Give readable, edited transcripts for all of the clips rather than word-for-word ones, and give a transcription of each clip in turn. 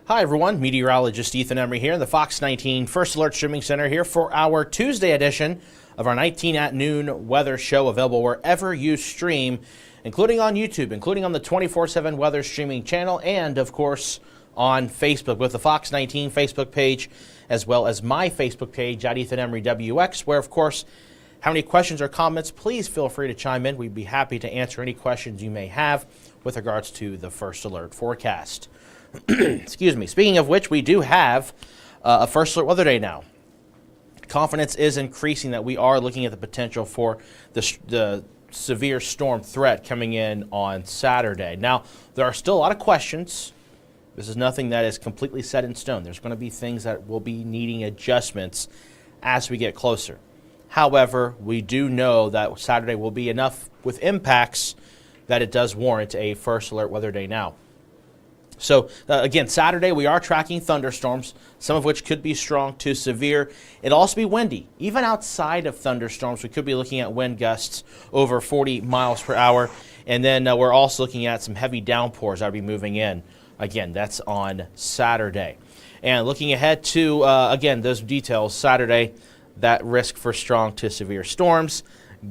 Hi everyone, Meteorologist Emery here in the Fox 19 First Alert Streaming Center here for our Tuesday edition of our 19 at Noon weather show, available wherever you stream, including on YouTube, including on the 24/7 weather streaming channel, and of course on Facebook with the Fox 19 Facebook page, as well as my Facebook page at Ethan Emery WX, where of course, have any questions or comments, please feel free to chime in. We'd be happy to answer any questions you may have with regards to the First Alert forecast. Excuse me. Speaking of which, we do have a First Alert weather day now. Confidence is increasing that we are looking at the potential for the severe storm threat coming in on Saturday. Now, there are still a lot of questions. This is nothing that is completely set in stone. There's going to be things that will be needing adjustments as we get closer. However, we do know that Saturday will be enough with impacts that it does warrant a First Alert weather day now. So, again, Saturday we are tracking thunderstorms, some of which could be strong to severe. It'll also be windy. Even outside of thunderstorms, we could be looking at wind gusts over 40 miles per hour. And then we're also looking at some heavy downpours that will be moving in. Again, that's on Saturday. And looking ahead to, again, those details, Saturday, that risk for strong to severe storms,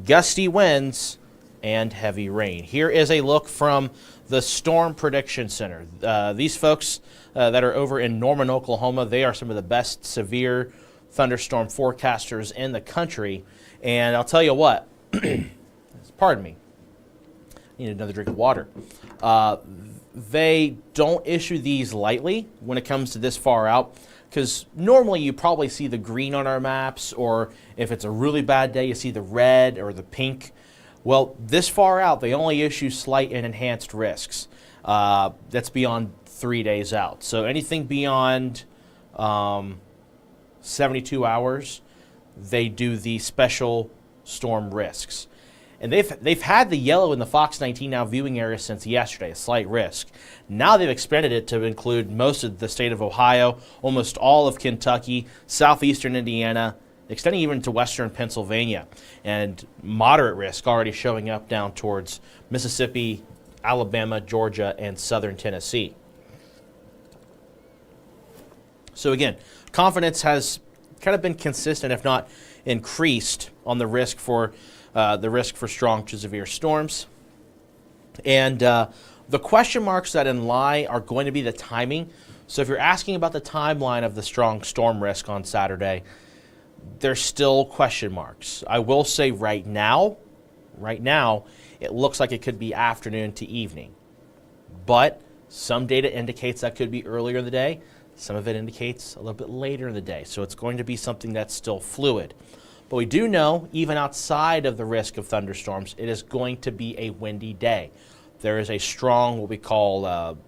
gusty winds, and heavy rain. Here is a look from the Storm Prediction Center. These folks that are over in Norman, Oklahoma, they are some of the best severe thunderstorm forecasters in the country. And I'll tell you what, pardon me, I need another drink of water. They don't issue these lightly when it comes to this far out, because normally you probably see the green on our maps, or if it's a really bad day, you see the red or the pink. Well, this far out, they only issue slight and enhanced risks. That's beyond 3 days out. So anything beyond 72 hours, they do the special storm risks. And they've had the yellow in the Fox 19 Now viewing area since yesterday, a slight risk. Now they've expanded it to include most of the state of Ohio, almost all of Kentucky, southeastern Indiana, extending even to western Pennsylvania, and moderate risk already showing up down towards Mississippi, Alabama, Georgia, and southern Tennessee. So again, confidence has kind of been consistent, if not increased, on the risk for strong to severe storms. And the question marks that lie are going to be the timing. So if you're asking about the timeline of the strong storm risk on Saturday, there's still question marks. I will say right now, it looks like it could be afternoon to evening. But some data indicates that could be earlier in the day. Some of it indicates a little bit later in the day. So it's going to be something that's still fluid. But we do know, even outside of the risk of thunderstorms, it is going to be a windy day. There is a strong, what we call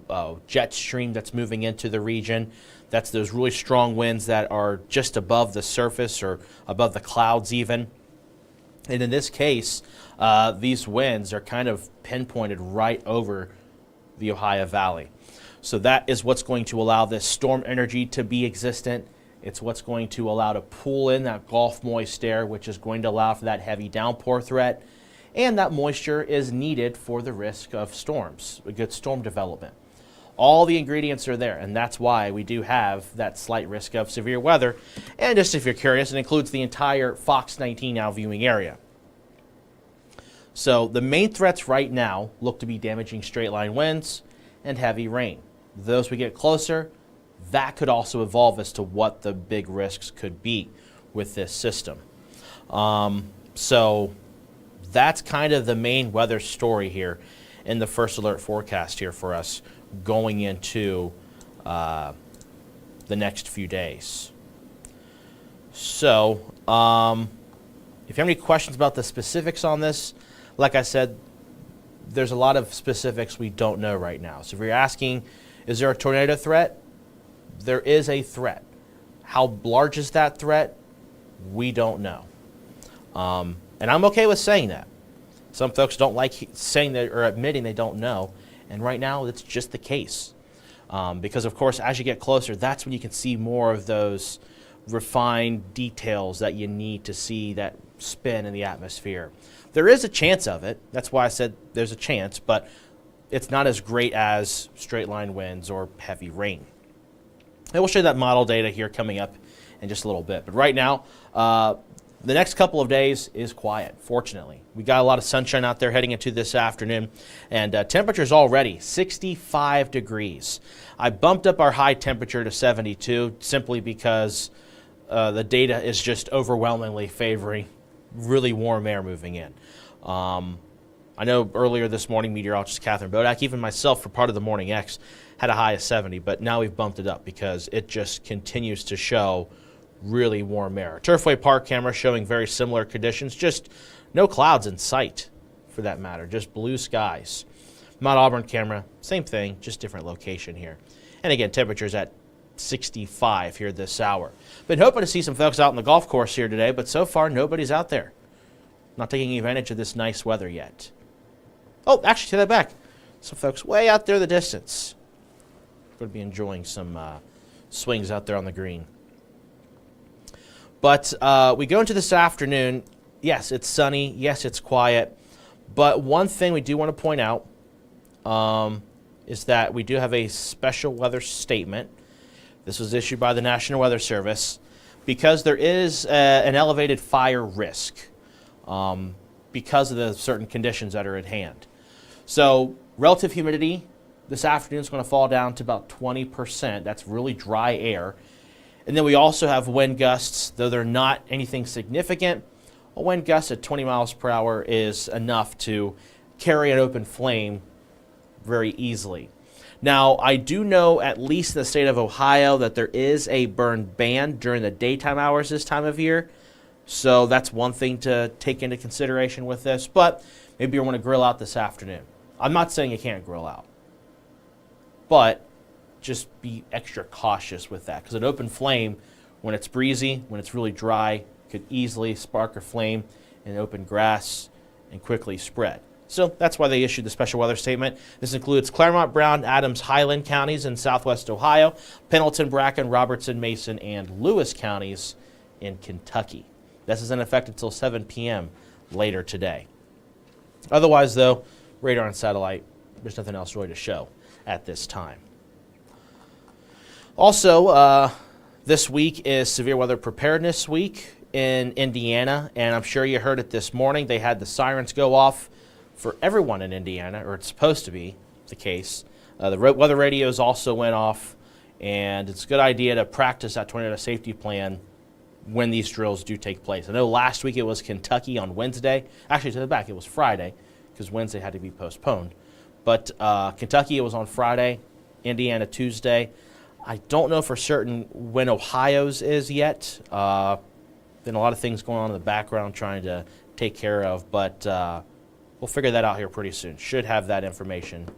jet stream that's moving into the region. That's those really strong winds that are just above the surface or above the clouds even. And in this case, these winds are kind of pinpointed right over the Ohio Valley. So that is what's going to allow this storm energy to be existent. It's what's going to allow to pull in that Gulf moist air, which is going to allow for that heavy downpour threat. And that moisture is needed for the risk of storms, a good storm development. All the ingredients are there, and that's why we do have that slight risk of severe weather. And just if you're curious, it includes the entire Fox 19 Now viewing area. So the main threats right now look to be damaging straight-line winds and heavy rain. Those we get closer, that could also evolve as to what the big risks could be with this system. So that's kind of the main weather story here in the First Alert forecast here for us going into the next few days. So if you have any questions about the specifics on this, like I said, there's a lot of specifics we don't know right now. So if you're asking, is there a tornado threat? There is a threat. How large is that threat? We don't know. And I'm okay with saying that. Some folks don't like saying that or admitting they don't know. And right now, it's just the case. Because, of course, as you get closer, that's when you can see more of those refined details that you need to see that spin in the atmosphere. There is a chance of it. That's why I said there's a chance, but it's not as great as straight line winds or heavy rain. And we'll show you that model data here coming up in just a little bit. But right now, the next couple of days is quiet, fortunately. We got a lot of sunshine out there heading into this afternoon, and temperatures already 65 degrees. I bumped up our high temperature to 72 simply because the data is just overwhelmingly favoring really warm air moving in. I know earlier this morning, meteorologist Catherine Bodak, even myself for part of the Morning X, had a high of 70, but now we've bumped it up because it just continues to show really warm air. Turfway Park camera showing very similar conditions, just no clouds in sight for that matter, just blue skies. Mount Auburn camera, same thing, just different location here. And again, temperatures at 65 here this hour. Been hoping to see some folks out on the golf course here today, but so far nobody's out there. Not taking advantage of this nice weather yet. Oh, actually, take that back. Some folks way out there in the distance. Going to be enjoying some swings out there on the green. But we go into this afternoon. Yes, it's sunny. Yes, it's quiet. But one thing we do want to point out is that we do have a special weather statement. This was issued by the National Weather Service because there is an elevated fire risk because of the certain conditions that are at hand. So relative humidity this afternoon is going to fall down to about 20%. That's really dry air. And then we also have wind gusts, though they're not anything significant. A wind gust at 20 miles per hour is enough to carry an open flame very easily. Now, I do know, at least in the state of Ohio, that there is a burn ban during the daytime hours this time of year. So that's one thing to take into consideration with this. But maybe you want to grill out this afternoon. I'm not saying you can't grill out, but just be extra cautious with that, because an open flame, when it's breezy, when it's really dry, could easily spark a flame in open grass and quickly spread. So that's why they issued the special weather statement. This includes Claremont, Brown, Adams, Highland counties in southwest Ohio, Pendleton, Bracken, Robertson, Mason, and Lewis counties in Kentucky. This is in effect until 7 p.m. later today. Otherwise, though, radar and satellite, there's nothing else really to show at this time. Also, this week is Severe Weather Preparedness Week in Indiana, and I'm sure you heard it this morning. They had the sirens go off for everyone in Indiana, or it's supposed to be the case. The weather radios also went off, and it's a good idea to practice that tornado safety plan when these drills do take place. I know last week it was Kentucky on Wednesday. Actually, to the back, it was Friday, because Wednesday had to be postponed. But Kentucky, it was on Friday, Indiana Tuesday. I don't know for certain when Ohio's is yet. Been a lot of things going on in the background trying to take care of, but we'll figure that out here pretty soon. Should have that information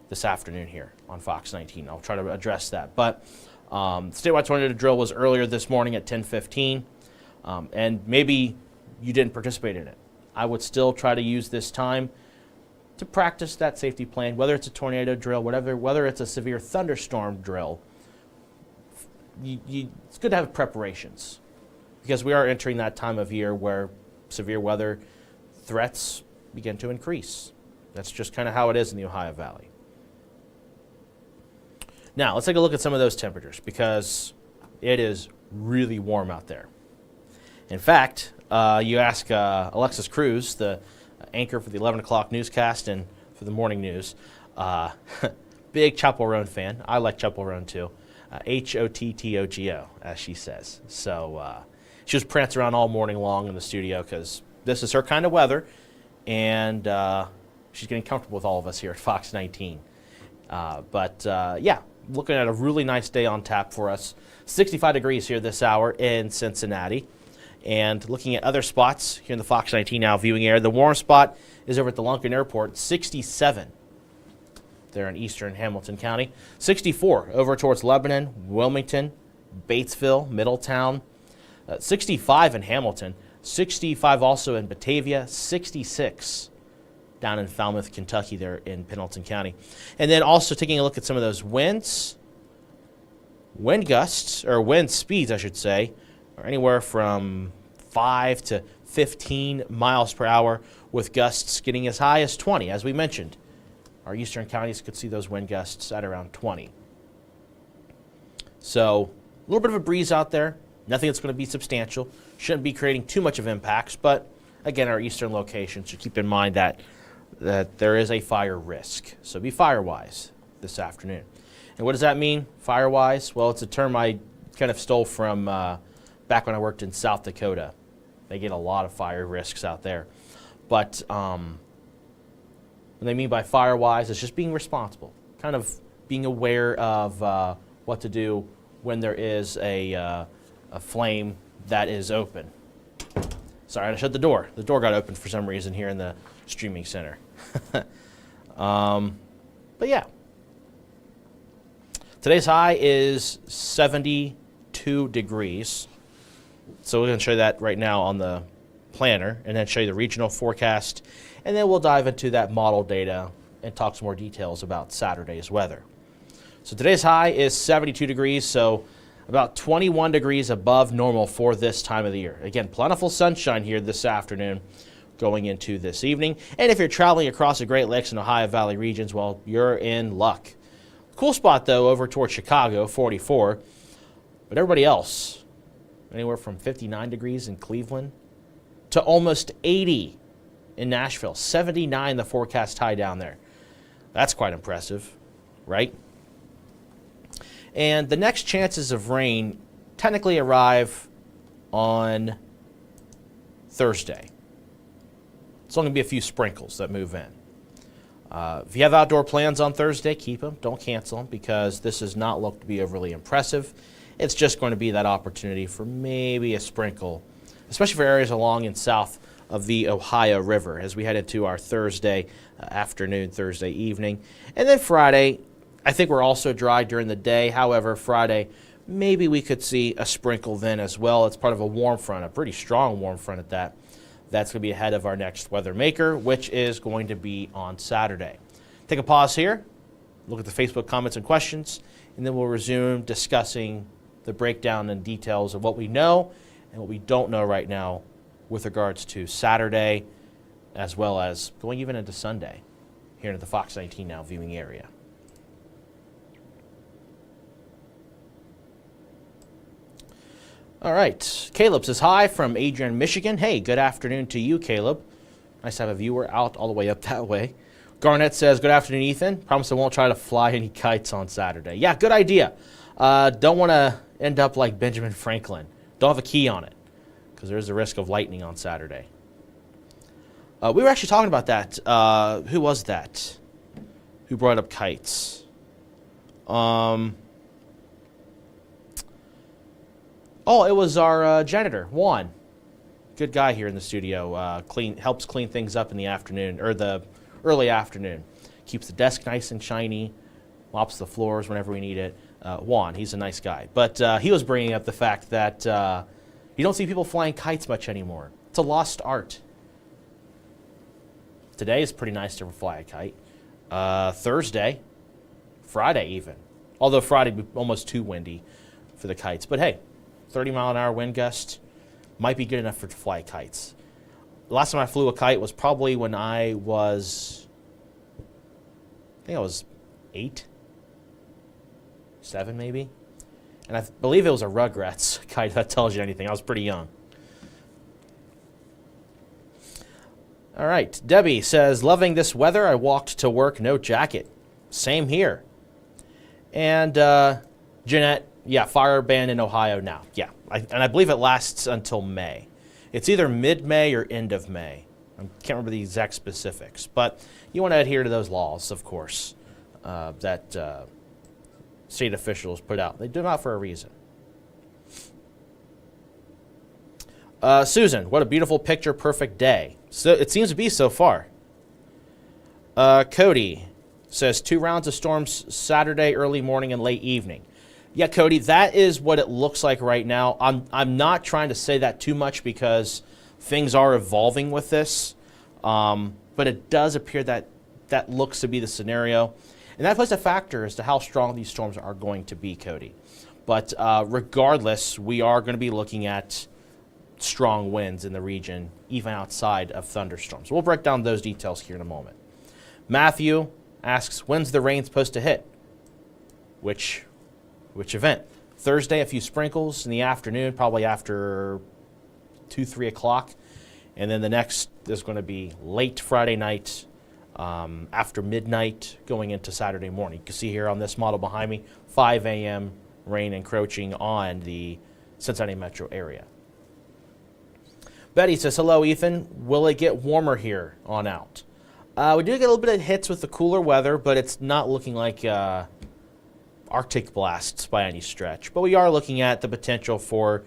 this afternoon here on Fox 19. I'll try to address that. But statewide tornado drill was earlier this morning at 10:15, and maybe you didn't participate in it. I would still try to use this time to practice that safety plan, whether it's a tornado drill, whether it's a severe thunderstorm drill. It's good to have preparations, because we are entering that time of year where severe weather threats begin to increase. That's just kind of how it is in the Ohio Valley. Now, let's take a look at some of those temperatures, because it is really warm out there. In fact, you ask Alexis Cruz, the anchor for the 11 o'clock newscast and for the morning news, big Chapel Roan fan. I like Chapel Roan too. Hottogo, as she says. So she was prancing around all morning long in the studio because this is her kind of weather, and she's getting comfortable with all of us here at Fox 19. Yeah, looking at a really nice day on tap for us. 65 degrees here this hour in Cincinnati. And looking at other spots here in the Fox 19 Now viewing area, the warm spot is over at the Lunken Airport, 67 there in eastern Hamilton County. 64 over towards Lebanon, Wilmington, Batesville, Middletown. 65 in Hamilton. 65 also in Batavia. 66 down in Falmouth, Kentucky there in Pendleton County. And then also taking a look at some of those winds. Wind gusts, or wind speeds, I should say, are anywhere from 5 to 15 miles per hour, with gusts getting as high as 20, as we mentioned. Our eastern counties could see those wind gusts at around 20. So a little bit of a breeze out there. Nothing that's going to be substantial. Shouldn't be creating too much of impacts. But again, our eastern location, so keep in mind that there is a fire risk. So be fire-wise this afternoon. And what does that mean, fire-wise? Well, it's a term I kind of stole from back when I worked in South Dakota. They get a lot of fire risks out there. But what they mean by fire-wise is just being responsible, kind of being aware of what to do when there is a flame that is open. Sorry, I shut the door. The door got opened for some reason here in the streaming center. But yeah. Today's high is 72 degrees. So we're going to show you that right now on the planner and then show you the regional forecast. And then we'll dive into that model data and talk some more details about Saturday's weather. So today's high is 72 degrees, so about 21 degrees above normal for this time of the year. Again, plentiful sunshine here this afternoon going into this evening. And if you're traveling across the Great Lakes and Ohio Valley regions, well, you're in luck. Cool spot, though, over towards Chicago, 44. But everybody else, anywhere from 59 degrees in Cleveland to almost 80 in Nashville. 79 the forecast high down there. That's quite impressive, right? And the next chances of rain technically arrive on Thursday. It's only going to be a few sprinkles that move in. If you have outdoor plans on Thursday, keep them. Don't cancel them because this does not look to be overly impressive. It's just going to be that opportunity for maybe a sprinkle, especially for areas along and south of the Ohio River as we head into our Thursday afternoon, Thursday evening. And then Friday, I think we're also dry during the day. However, Friday, maybe we could see a sprinkle then as well. It's part of a warm front, a pretty strong warm front at that. That's going to be ahead of our next weather maker, which is going to be on Saturday. Take a pause here, look at the Facebook comments and questions, and then we'll resume discussing the breakdown and details of what we know and what we don't know right now with regards to Saturday, as well as going even into Sunday here in the Fox 19 Now viewing area. All right, Caleb says hi from Adrian, Michigan. Hey, good afternoon to you, Caleb. Nice to have a viewer out all the way up that way. Garnett says, good afternoon, Ethan. Promise I won't try to fly any kites on Saturday. Yeah, good idea. Don't want to end up like Benjamin Franklin. Don't have a key on it because there's a risk of lightning on Saturday. We were actually talking about that. Who was that? Who brought up kites? Oh, it was our janitor, Juan. Good guy here in the studio. Helps clean things up in the afternoon, or the early afternoon. Keeps the desk nice and shiny, mops the floors whenever we need it. Juan, he's a nice guy. But he was bringing up the fact that you don't see people flying kites much anymore. It's a lost art. Today is pretty nice to fly a kite. Thursday, Friday even. Although Friday would be almost too windy for the kites. But hey, 30-mile-an-hour wind gust might be good enough to fly kites. The last time I flew a kite was probably when I was, I think I was 8, 7 maybe. And I believe it was a Rugrats kite, if that tells you anything. I was pretty young. All right, Debbie says, loving this weather. I walked to work, no jacket. Same here. And Jeanette, yeah, fire ban in Ohio now. Yeah, and I believe it lasts until May. It's either mid-May or end of May. I can't remember the exact specifics. But you want to adhere to those laws, of course, that state officials put out. They do them out for a reason. Susan, what a beautiful picture, perfect day. So it seems to be so far. Cody says 2 rounds of storms Saturday, early morning and late evening. Yeah, Cody, that is what it looks like right now. I'm not trying to say that too much because things are evolving with this, but it does appear that that looks to be the scenario. And that plays a factor as to how strong these storms are going to be, Cody. But regardless, we are going to be looking at strong winds in the region, even outside of thunderstorms. We'll break down those details here in a moment. Matthew asks, when's the rain supposed to hit? Which event? Thursday, a few sprinkles in the afternoon, probably after 2, 3 o'clock. And then the next is going to be late Friday night, after midnight, going into Saturday morning. You can see here on this model behind me, 5 a.m. rain encroaching on the Cincinnati metro area. Betty says, hello, Ethan. Will it get warmer here on out? We do get a little bit of hits with the cooler weather, but it's not looking like Arctic blasts by any stretch. But we are looking at the potential for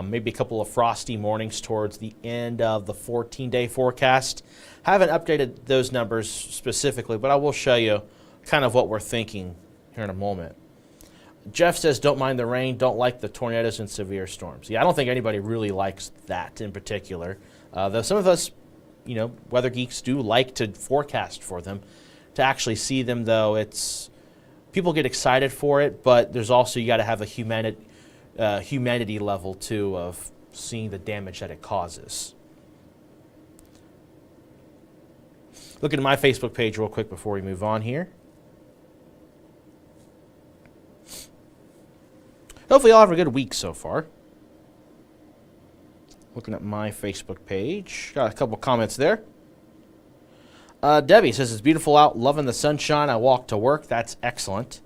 maybe a couple of frosty mornings towards the end of the 14-day forecast. Haven't updated those numbers specifically, but I will show you kind of what we're thinking here in a moment. Jeff says, don't mind the rain, don't like the tornadoes and severe storms. Yeah, I don't think anybody really likes that in particular. Though some of us, weather geeks do like to forecast for them. To actually see them, though, people get excited for it, but there's also, you got to have a humanity level, too, of seeing the damage that it causes. Look at my Facebook page real quick before we move on here. Hopefully y'all have a good week so far. Looking at my Facebook page. Got a couple comments there. Debbie says, it's beautiful out. Loving the sunshine. I walk to work. That's excellent.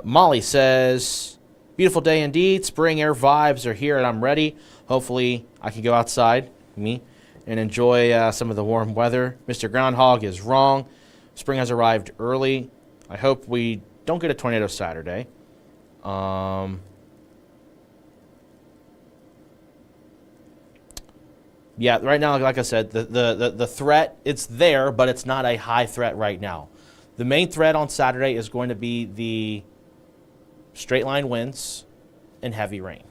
Molly says, beautiful day indeed. Spring air vibes are here and I'm ready. Hopefully I can go outside, and enjoy some of the warm weather. Mr. Groundhog is wrong. Spring has arrived early. I hope we don't get a tornado Saturday. Yeah, right now, like I said, the threat, it's there, but it's not a high threat right now. The main threat on Saturday is going to be the straight line winds and heavy rain.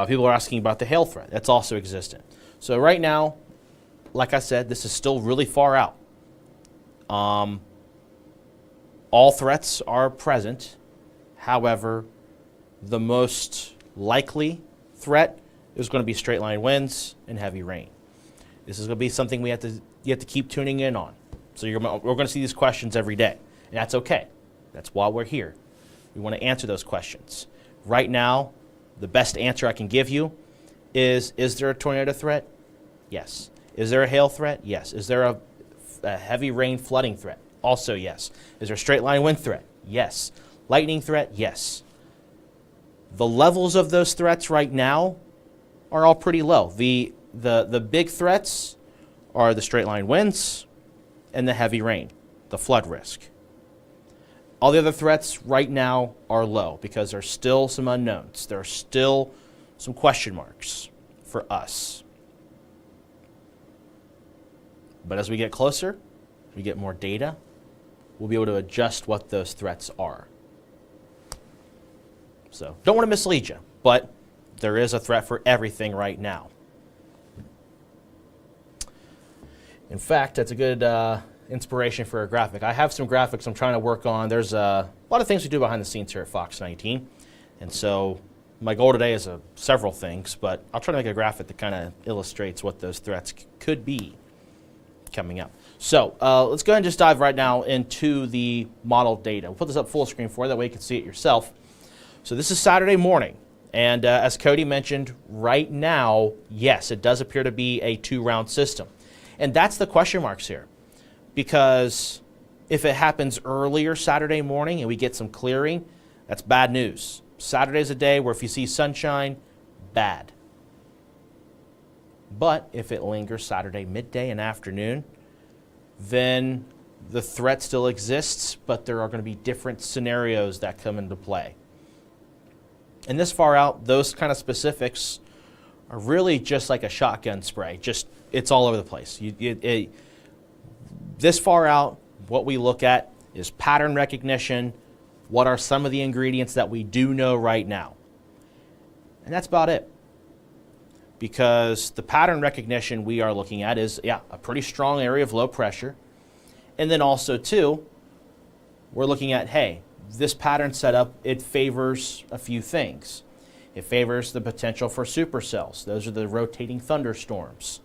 People are asking about the hail threat. That's also existent. So right now, like I said, this is still really far out. All threats are present. However, the most likely threat is going to be straight line winds and heavy rain. This is going to be something you have to keep tuning in on. So we're going to see these questions every day, and that's okay. That's why we're here. We want to answer those questions. Right now, the best answer I can give you is there a tornado threat? Yes. Is there a hail threat? Yes. Is there a heavy rain flooding threat? Also yes. Is there a straight line wind threat? Yes. Lightning threat? Yes. The levels of those threats right now are all pretty low. The big threats are the straight line winds and the heavy rain, the flood risk. All the other threats right now are low because there's still some unknowns. There are still some question marks for us. But as we get closer, we get more data, we'll be able to adjust what those threats are. So don't want to mislead you, but there is a threat for everything right now. In fact, that's a good inspiration for a graphic. I have some graphics I'm trying to work on. There's a lot of things we do behind the scenes here at Fox 19. And so my goal today is several things, but I'll try to make a graphic that kind of illustrates what those threats could be coming up. So let's go ahead and just dive right now into the model data. We'll put this up full screen for you, that way you can see it yourself. So this is Saturday morning, and as Cody mentioned, right now, yes, it does appear to be a 2-round system. And that's the question marks here, because if it happens earlier Saturday morning and we get some clearing, that's bad news. Saturday's a day where if you see sunshine, bad. But if it lingers Saturday midday and afternoon, then the threat still exists, but there are going to be different scenarios that come into play. And this far out, those kind of specifics are really just like a shotgun spray. It's all over the place. This far out, what we look at is pattern recognition. What are some of the ingredients that we do know right now? And that's about it. Because the pattern recognition we are looking at is, a pretty strong area of low pressure. And then also, too, we're looking at, hey, this pattern setup, it favors a few things. It favors the potential for supercells. Those are the rotating thunderstorms,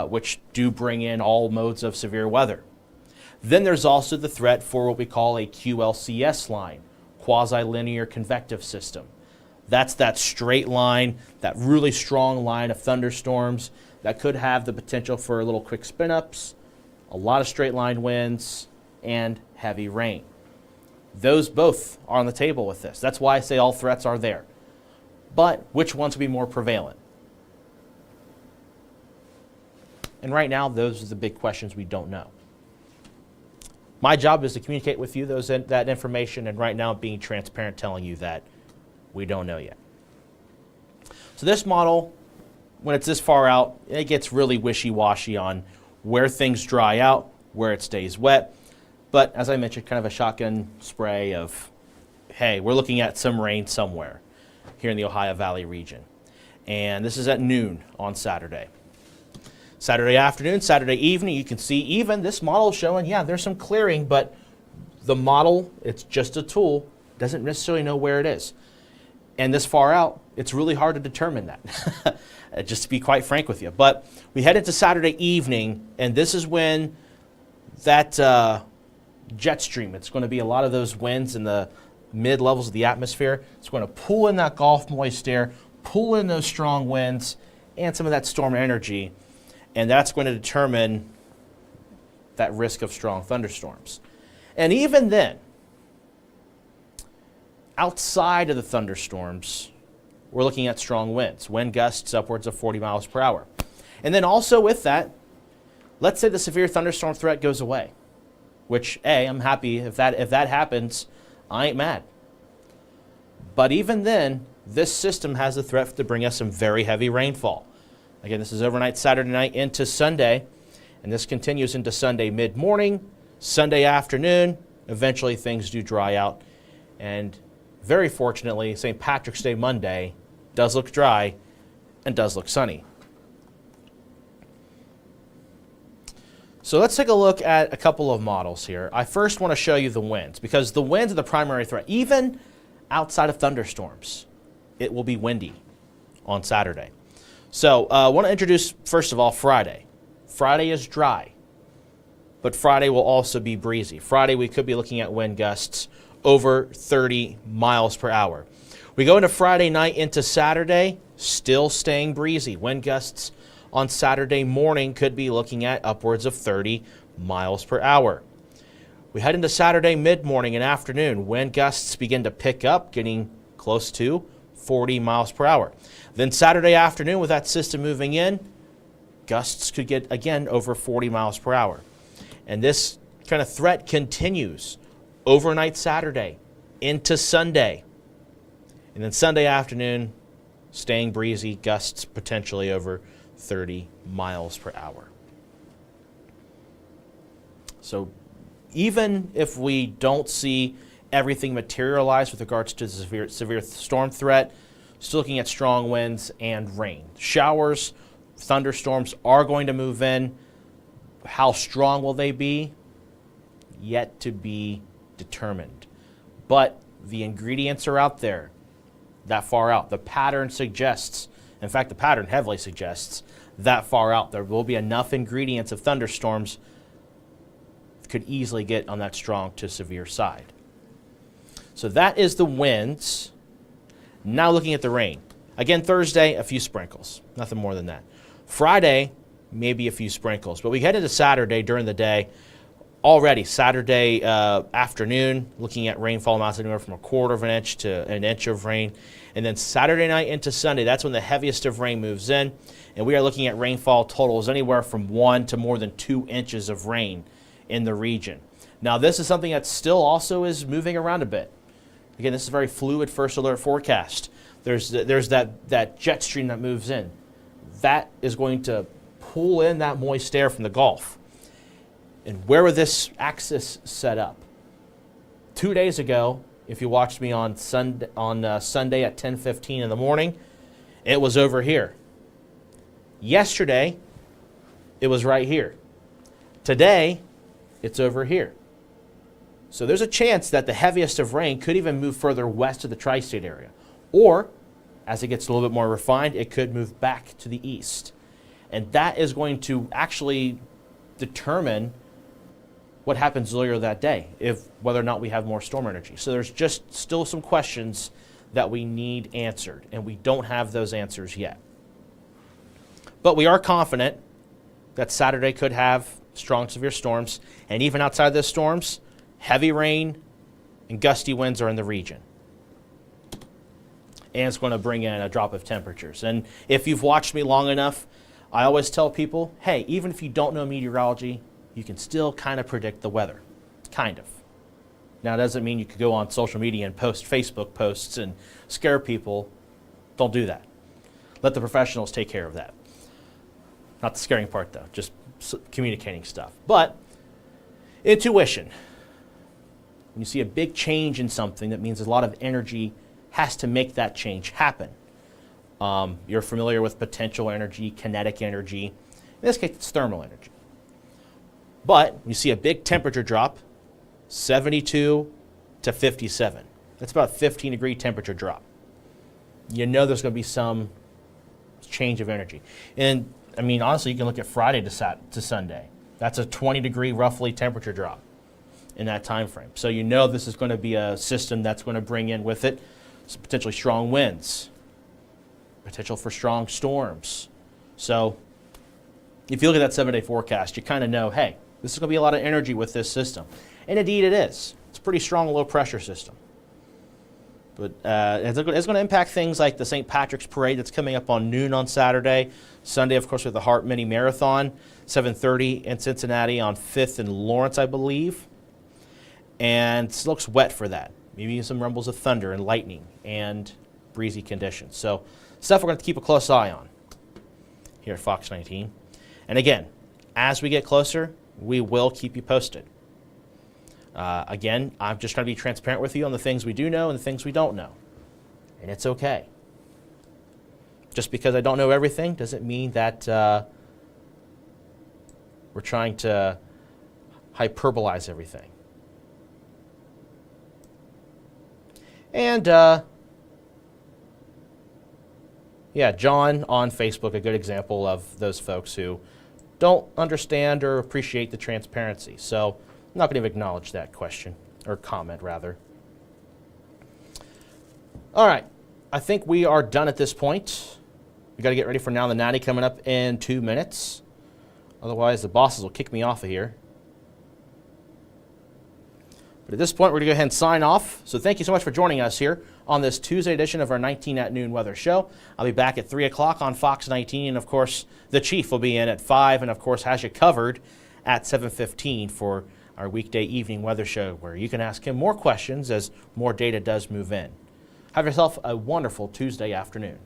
which do bring in all modes of severe weather. Then there's also the threat for what we call a QLCS line, quasi-linear convective system. That's that straight line, that really strong line of thunderstorms that could have the potential for a little quick spin-ups, a lot of straight line winds, and heavy rain. Those both are on the table with this. That's why I say all threats are there. But which ones will be more prevalent? And right now, those are the big questions we don't know. My job is to communicate with you that information, and right now being transparent, telling you that we don't know yet. So this model, when it's this far out, it gets really wishy-washy on where things dry out, where it stays wet. But as I mentioned, kind of a shotgun spray of, hey, we're looking at some rain somewhere here in the Ohio Valley region. And this is at noon on Saturday. Saturday afternoon, Saturday evening, you can see even this model showing, yeah, there's some clearing, but the model, it's just a tool, doesn't necessarily know where it is. And this far out, it's really hard to determine that, just to be quite frank with you. But we head into Saturday evening, and this is when that jet stream, it's going to be a lot of those winds in the mid-levels of the atmosphere. It's going to pull in that Gulf moist air, pull in those strong winds, and some of that storm energy. And that's going to determine that risk of strong thunderstorms. And even then, outside of the thunderstorms, we're looking at strong winds, wind gusts upwards of 40 miles per hour. And then also with that, let's say the severe thunderstorm threat goes away, which, I'm happy if that happens, I ain't mad. But even then, this system has the threat to bring us some very heavy rainfall. Again, this is overnight Saturday night into Sunday, and this continues into Sunday mid-morning, Sunday afternoon. Eventually, things do dry out, and very fortunately, St. Patrick's Day Monday does look dry and does look sunny. So let's take a look at a couple of models here. I first want to show you the winds, because the winds are the primary threat. Even outside of thunderstorms, it will be windy on Saturday. So I want to introduce, first of all, Friday. Friday is dry, but Friday will also be breezy. Friday, we could be looking at wind gusts over 30 miles per hour. We go into Friday night into Saturday, still staying breezy. Wind gusts on Saturday morning could be looking at upwards of 30 miles per hour. We head into Saturday mid-morning and afternoon. Wind gusts begin to pick up, getting close to 40 miles per hour. Then Saturday afternoon, with that system moving in, gusts could get, again, over 40 miles per hour. And this kind of threat continues overnight Saturday into Sunday. And then Sunday afternoon, staying breezy, gusts potentially over 30 miles per hour. So even if we don't see everything materialize with regards to the severe storm threat, still looking at strong winds and rain. Showers, thunderstorms are going to move in. How strong will they be? Yet to be determined. But the ingredients are out there, that far out. The pattern suggests, in fact, the pattern heavily suggests that far out there will be enough ingredients of thunderstorms could easily get on that strong to severe side. So that is the winds. Now looking at the rain. Again, Thursday, a few sprinkles. Nothing more than that. Friday, maybe a few sprinkles. But we head into Saturday during the day. Already, Saturday afternoon, looking at rainfall amounts anywhere from 1/4 of an inch to an inch of rain. And then Saturday night into Sunday, that's when the heaviest of rain moves in. And we are looking at rainfall totals anywhere from 1 to more than 2 inches of rain in the region. Now, this is something that still also is moving around a bit. Again, this is a very fluid first alert forecast. There's that jet stream that moves in. That is going to pull in that moist air from the Gulf. And where would this axis set up? 2 days ago, if you watched me on Sunday at 10:15 in the morning, it was over here. Yesterday, it was right here. Today, it's over here. So there's a chance that the heaviest of rain could even move further west of the tri-state area. Or, as it gets a little bit more refined, it could move back to the east. And that is going to actually determine what happens earlier that day, whether or not we have more storm energy. So there's just still some questions that we need answered, and we don't have those answers yet. But we are confident that Saturday could have strong, severe storms, and even outside those storms, heavy rain and gusty winds are in the region. And it's going to bring in a drop of temperatures. And if you've watched me long enough, I always tell people, hey, even if you don't know meteorology, you can still kind of predict the weather. Kind of. Now, it doesn't mean you could go on social media and post Facebook posts and scare people. Don't do that. Let the professionals take care of that. Not the scaring part, though, just communicating stuff. But intuition. When you see a big change in something, that means a lot of energy has to make that change happen. You're familiar with potential energy, kinetic energy. In this case, it's thermal energy. But you see a big temperature drop, 72 to 57. That's about a 15-degree temperature drop. You know there's going to be some change of energy. And, I mean, honestly, you can look at Friday to Sunday. That's a 20-degree, roughly, temperature drop in that time frame. So you know this is going to be a system that's going to bring in with it some potentially strong winds, potential for strong storms. So if you look at that 7-day forecast, you kind of know, hey, this is going to be a lot of energy with this system. And indeed it is. It's a pretty strong low-pressure system. But it's going to impact things like the St. Patrick's Parade that's coming up on noon on Saturday. Sunday, of course, with the Hart Mini Marathon, 7:30 in Cincinnati on 5th and Lawrence, I believe. And it looks wet for that. Maybe some rumbles of thunder and lightning and breezy conditions. So stuff we're going to keep a close eye on here at Fox 19. And again, as we get closer, we will keep you posted. Again, I'm just trying to be transparent with you on the things we do know and the things we don't know. And it's okay. Just because I don't know everything doesn't mean that we're trying to hyperbolize everything. And, yeah, John on Facebook, a good example of those folks who don't understand or appreciate the transparency. So I'm not going to acknowledge that question, or comment, rather. All right. I think we are done at this point. We got to get ready for Now the Natty coming up in 2 minutes. Otherwise, the bosses will kick me off of here. But at this point, we're going to go ahead and sign off. So thank you so much for joining us here on this Tuesday edition of our 19 at Noon weather show. I'll be back at 3 o'clock on Fox 19. And, of course, the Chief will be in at 5 and, of course, has you covered at 7:15 for our weekday evening weather show, where you can ask him more questions as more data does move in. Have yourself a wonderful Tuesday afternoon.